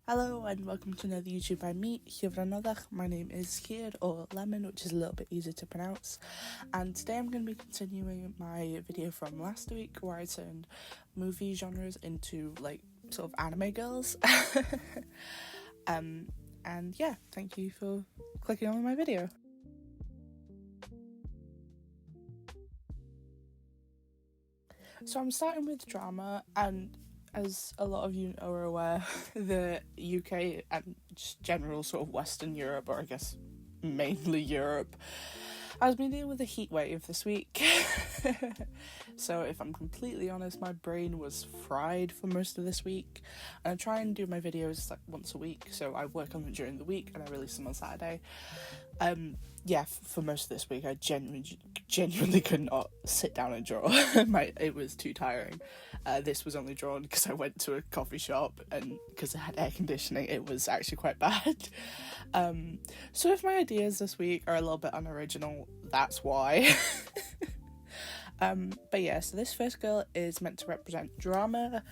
Hello and welcome to another YouTube by me, Hyvranodach. My name is Hyr, or Lemon, which is a little bit easier to pronounce. And today I'm going to be continuing my video from last week where I turned movie genres into like sort of anime girls. And yeah, thank you for clicking on my video. So I'm starting with drama, and as a lot of you are aware, the UK and just general sort of Western Europe, or I guess mainly Europe, has been dealing with a heat wave this week. So if I'm completely honest, my brain was fried for most of this week. And I try and do my videos like once a week, so I work on them during the week and I release them on Saturday. For most of this week I genuinely could not sit down and draw. It was too tiring. This was only drawn because I went to a coffee shop, and because it had air conditioning it was actually quite bad. So if my ideas this week are a little bit unoriginal, that's why. But yeah, so this first girl is meant to represent drama,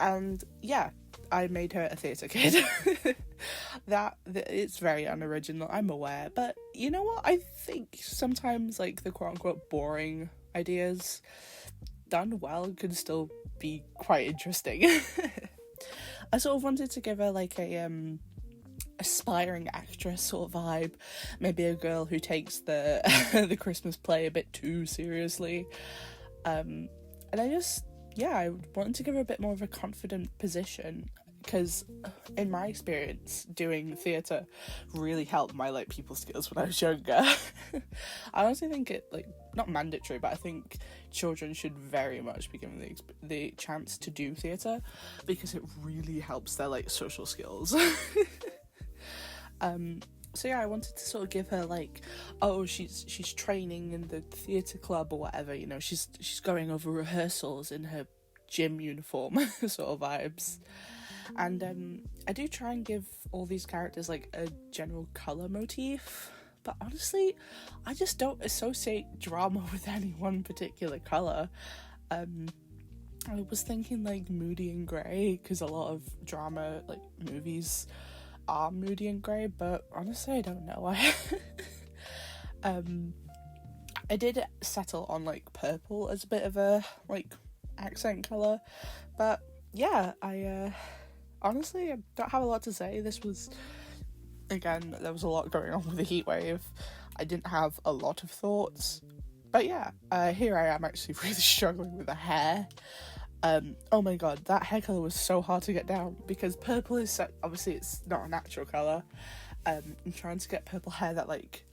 and yeah, I made her a theatre kid. that it's very unoriginal, I'm aware, but you know what, I think sometimes like the quote-unquote boring ideas done well can still be quite interesting. I sort of wanted to give her like a aspiring actress sort of vibe, maybe a girl who takes the the Christmas play a bit too seriously, and I wanted to give her a bit more of a confident position, because in my experience doing theatre really helped my like people skills when I was younger. I honestly think it, like, not mandatory, but I think children should very much be given the chance to do theatre because it really helps their like social skills. So yeah, I wanted to sort of give her like, oh, she's training in the theatre club or whatever, you know, she's going over rehearsals in her gym uniform sort of vibes. And I do try and give all these characters like a general colour motif, but honestly I just don't associate drama with any one particular colour. I was thinking like moody and grey, because a lot of drama like movies are moody and grey, but honestly I don't know. I did settle on like purple as a bit of a like accent colour, but yeah, I honestly I don't have a lot to say. This was, again, there was a lot going on with the heatwave. I didn't have a lot of thoughts, but yeah, here I am actually really struggling with the hair. Oh my god, that hair colour was so hard to get down, because purple is obviously it's not a natural colour. I'm trying to get purple hair that like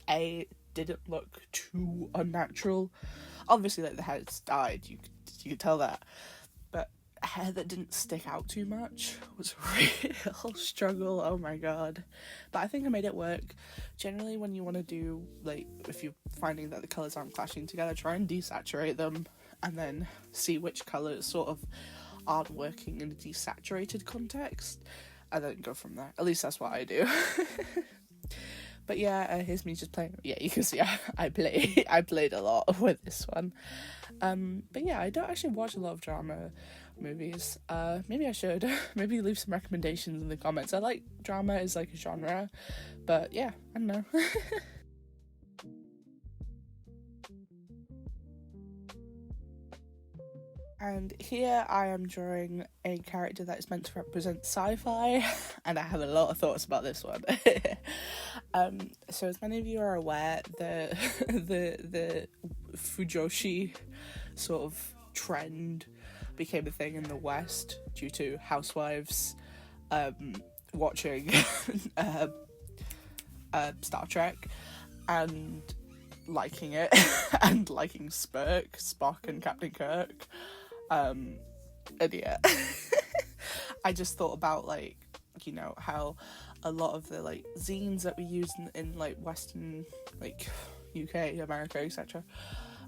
didn't look too unnatural. Obviously like the hair's dyed, you could tell that, but hair that didn't stick out too much was a real struggle. Oh my god, but I think I made it work. Generally when you want to do, like, if you're finding that the colours aren't clashing together, try and desaturate them and then see which colours sort of aren't working in a desaturated context, and then go from there. At least that's what I do. But yeah, here's me just playing. Yeah, you can see I played a lot with this one. But yeah, I don't actually watch a lot of drama movies. Maybe I should. Maybe leave some recommendations in the comments. I like drama as like a genre, but yeah, I don't know. And here I am drawing a character that is meant to represent sci-fi, and I have a lot of thoughts about this one. So as many of you are aware, the fujoshi sort of trend became a thing in the West due to housewives watching Star Trek and liking it, and liking Spock and Captain Kirk. And yeah, I just thought about, like, you know, how a lot of the like zines that we use in like Western, like UK, America, etc.,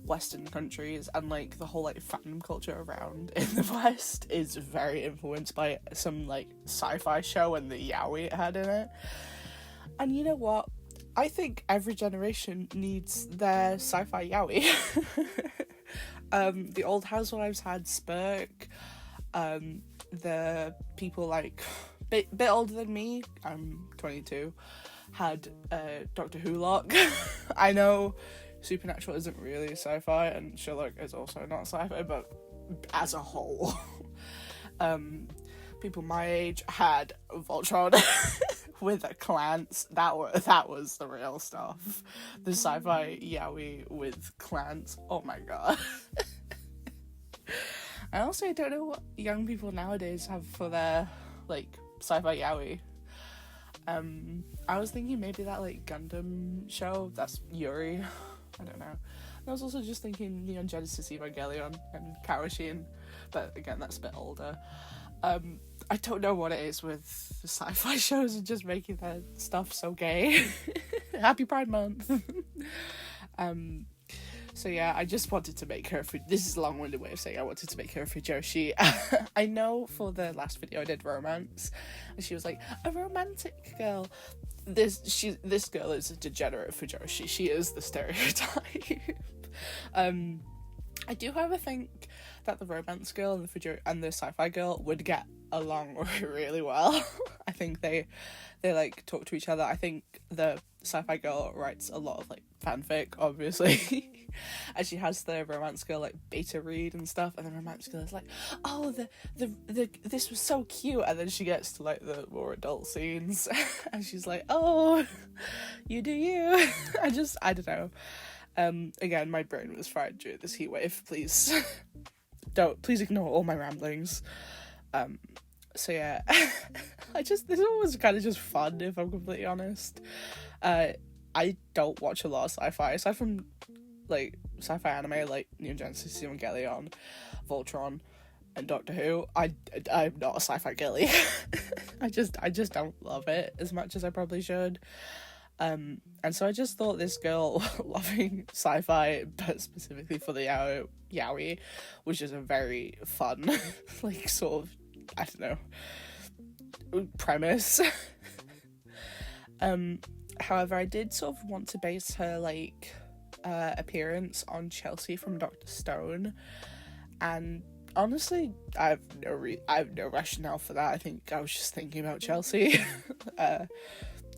Western countries, and like the whole like fandom culture around in the West is very influenced by some like sci-fi show and the yaoi it had in it. And you know what? I think every generation needs their sci-fi yaoi. The old housewives had Spurk. The people like bit older than me, I'm 22, had Doctor Who lock. I know Supernatural isn't really sci-fi, and Sherlock is also not sci-fi, but as a whole, people my age had Voltron with a Clance. That was the real stuff. The sci-fi yaoi with Clance. Oh my god. And also, I don't know what young people nowadays have for their, like, sci-fi yaoi. I was thinking maybe that, like, Gundam show, that's Yuri. I don't know. And I was also just thinking Neon Genesis Evangelion and Karashin, but again, that's a bit older. I don't know what it is with sci-fi shows and just making their stuff so gay. Happy Pride Month. So yeah, I just wanted to make her this is a long-winded way of saying I wanted to make her a Fujoshi. I know for the last video I did romance, and she was like, a romantic girl. This girl is a degenerate Fujoshi. She is the stereotype. I do, however, think that the romance girl and the sci-fi girl would get along really well. I think they like talk to each other. I think the sci-fi girl writes a lot of like fanfic, obviously. And she has the romance girl like beta read and stuff, and the romance girl is like, oh, the this was so cute, and then she gets to like the more adult scenes and she's like, oh, you do you. I don't know. Again, my brain was fried during this heat wave. Please please ignore all my ramblings. So yeah, this one was kind of just fun, if I'm completely honest. I don't watch a lot of sci-fi, aside from like sci-fi anime like Neon Genesis Evangelion, Voltron, and Doctor Who. I'm not a sci-fi girly. I just don't love it as much as I probably should. And so I just thought this girl loving sci-fi, but specifically for the yaoi, was just a very fun, like, sort of, I don't know, premise. However, I did sort of want to base her, like, appearance on Chelsea from Dr. Stone, and honestly, I have no rationale for that. I think I was just thinking about Chelsea.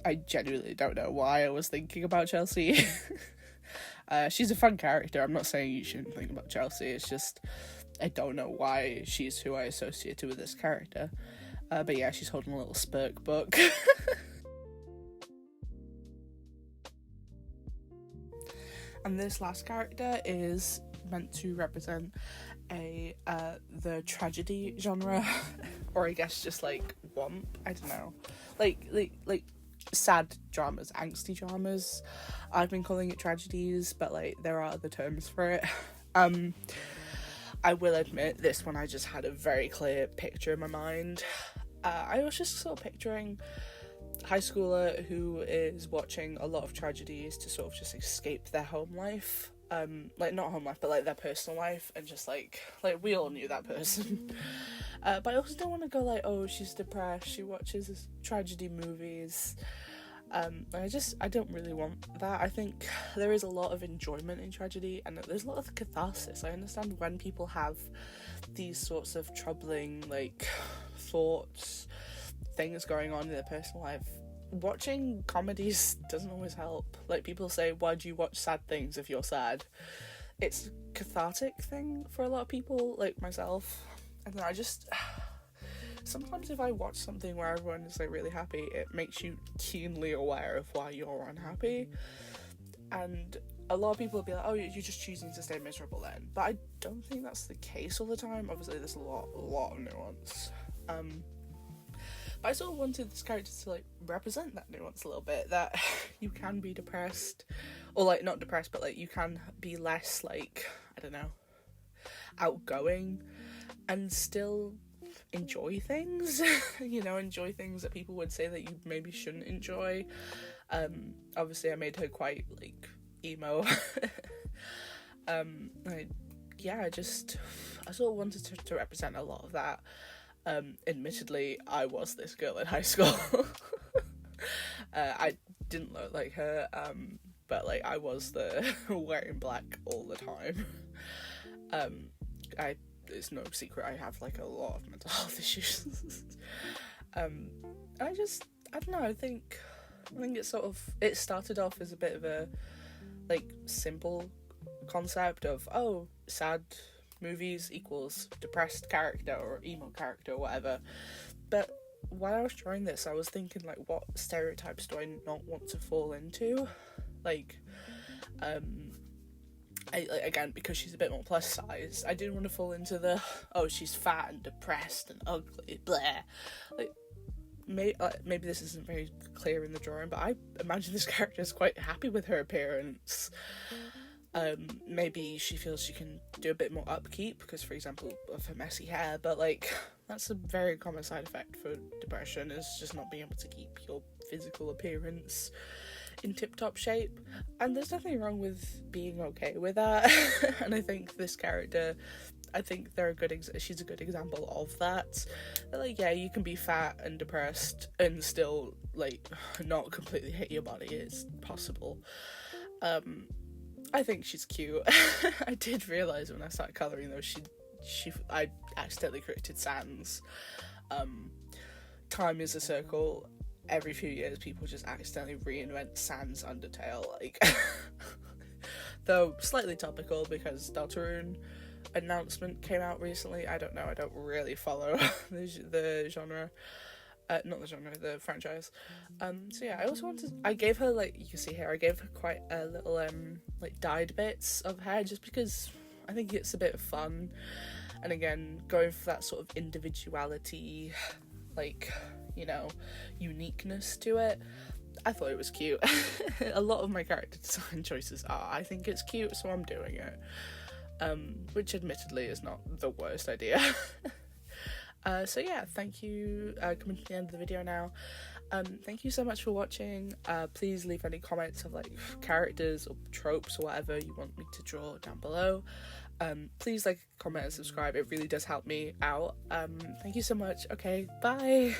I genuinely don't know why I was thinking about Chelsea. She's a fun character. I'm not saying you shouldn't think about Chelsea. It's just I don't know why she's who I associated with this character. But yeah, she's holding a little Spurk book. And this last character is meant to represent the tragedy genre, or I guess just like womp. I don't know, like sad dramas, angsty dramas. I've been calling it tragedies, but like there are other terms for it. I will admit this one I just had a very clear picture in my mind. I was just sort of picturing high schooler who is watching a lot of tragedies to sort of just escape their home life. Like not home life, but like their personal life, and just like we all knew that person. But I also don't want to go like, oh, she's depressed, she watches tragedy movies. I don't really want that. I think there is a lot of enjoyment in tragedy, and there's a lot of catharsis. I understand when people have these sorts of troubling like thoughts, things going on in their personal life. Watching comedies doesn't always help. Like, people say, why do you watch sad things if you're sad? It's a cathartic thing for a lot of people, like myself. And then I just sometimes if I watch something where everyone is like really happy, it makes you keenly aware of why you're unhappy. And a lot of people will be like, oh, you're just choosing to stay miserable then. But I don't think that's the case all the time. Obviously there's a lot of nuance. But I sort of wanted this character to like represent that nuance a little bit, that you can be depressed, or like not depressed, but like you can be less like, I don't know, outgoing and still enjoy things. You know, enjoy things that people would say that you maybe shouldn't enjoy. Obviously I made her quite like emo. I sort of wanted to represent a lot of that. Admittedly, I was this girl in high school. I didn't look like her, but like I was the wearing black all the time. It's no secret I have like a lot of mental health issues. I don't know, I think it started off as a bit of a, like, simple concept of, oh, sad movies equals depressed character or emo character or whatever. But while I was drawing this, I was thinking, like, what stereotypes do I not want to fall into? Like, again, because she's a bit more plus size, I didn't want to fall into oh, she's fat and depressed and ugly, blah. Like, maybe this isn't very clear in the drawing, but I imagine this character is quite happy with her appearance. Maybe she feels she can do a bit more upkeep because, for example, of her messy hair, but, like, that's a very common side effect for depression, is just not being able to keep your physical appearance in tip-top shape. And there's nothing wrong with being okay with that. And I think this character, she's a good example of that. Like, yeah, you can be fat and depressed and still, like, not completely hate your body. It's possible. I think she's cute. I did realise when I started colouring, though, I accidentally created Sans. Time is a circle. Every few years, people just accidentally reinvent Sans Undertale, like. Though slightly topical because Deltarune announcement came out recently. I don't know, I don't really follow the genre. Not the genre, the franchise. So yeah, I gave her, like, you can see here, I gave her quite a little, like, dyed bits of hair, just because I think it's a bit of fun. And again, going for that sort of individuality, like, you know, uniqueness to it. I thought it was cute. A lot of my character design choices are, I think it's cute, so I'm doing it. Which admittedly is not the worst idea. So yeah, thank you, coming to the end of the video now. Thank you so much for watching. Please leave any comments of, like, characters or tropes or whatever you want me to draw down below. Please like, comment and subscribe, it really does help me out. Thank you so much. Okay, bye!